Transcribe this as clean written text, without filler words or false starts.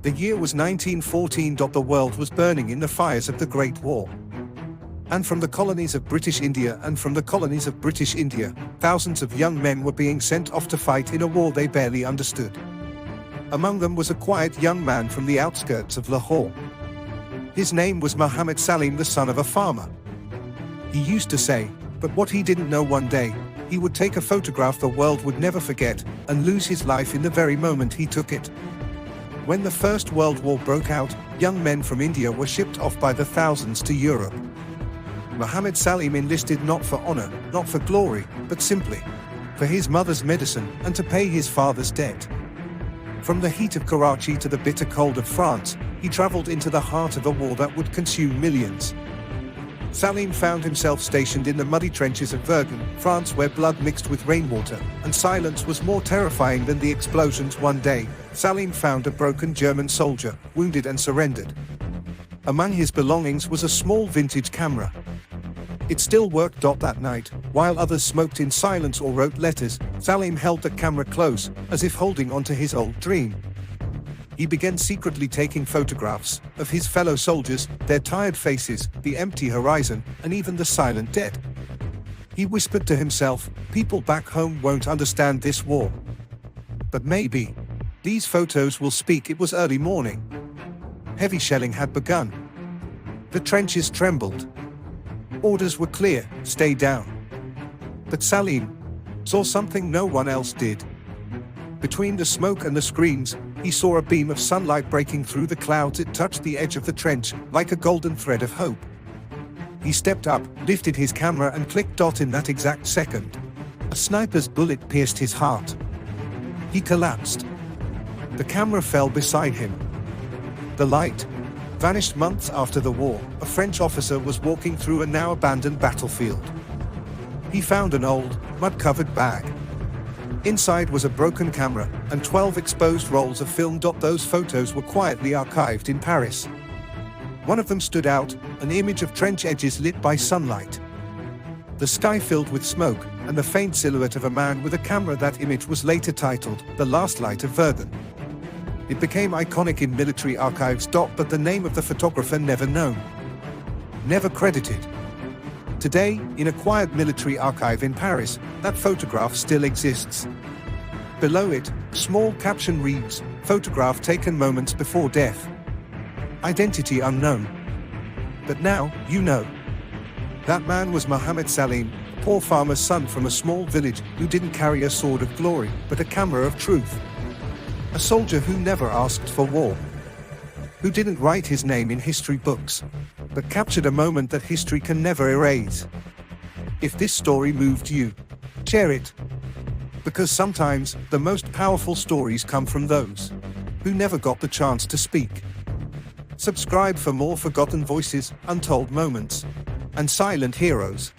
The year was 1914. The world was burning in the fires of the Great War. And from the colonies of British India thousands of young men were being sent off to fight in a war they barely understood. Among them was a quiet young man from the outskirts of Lahore. His name was Mohammad Saleem, the son of a farmer. He used to say, but what he didn't know, one day, he would take a photograph the world would never forget, and lose his life in the very moment he took it. When the First World War broke out, young men from India were shipped off by the thousands to Europe. Mohammad Saleem enlisted not for honor, not for glory, but simply for his mother's medicine and to pay his father's debt. From the heat of Karachi to the bitter cold of France, he traveled into the heart of a war that would consume millions. Saleem found himself stationed in the muddy trenches of Verdun, France, where blood mixed with rainwater, and silence was more terrifying than the explosions. One day, Saleem found a broken German soldier, wounded and surrendered. Among his belongings was a small vintage camera. It still worked. That night, while others smoked in silence or wrote letters, Saleem held the camera close, as if holding on to his old dream. He began secretly taking photographs of his fellow soldiers, their tired faces, the empty horizon, and even the silent dead. He whispered to himself, people back home won't understand this war. But maybe these photos will speak. It was early morning. Heavy shelling had begun. The trenches trembled. Orders were clear, stay down. But Saleem saw something no one else did. Between the smoke and the screams, he saw a beam of sunlight breaking through the clouds. It touched the edge of the trench, like a golden thread of hope. He stepped up, lifted his camera and clicked. In that exact second, a sniper's bullet pierced his heart. He collapsed. The camera fell beside him. The light vanished. Months after the war, a French officer was walking through a now abandoned battlefield. He found an old, mud-covered bag. Inside was a broken camera and 12 exposed rolls of film. Those photos were quietly archived in Paris. One of them stood out, an image of trench edges lit by sunlight. The sky filled with smoke, and the faint silhouette of a man with a camera. That image was later titled, The Last Light of Verdun. It became iconic in military archives. But the name of the photographer never known. Never credited. Today, in a quiet military archive in Paris, that photograph still exists. Below it, small caption reads, photograph taken moments before death. Identity unknown. But now, you know. That man was Mohammad Saleem, a poor farmer's son from a small village who didn't carry a sword of glory, but a camera of truth. A soldier who never asked for war. Who didn't write his name in history books, but captured a moment that history can never erase. If this story moved you, share it. Because sometimes, the most powerful stories come from those who never got the chance to speak. Subscribe for more forgotten voices, untold moments, and silent heroes.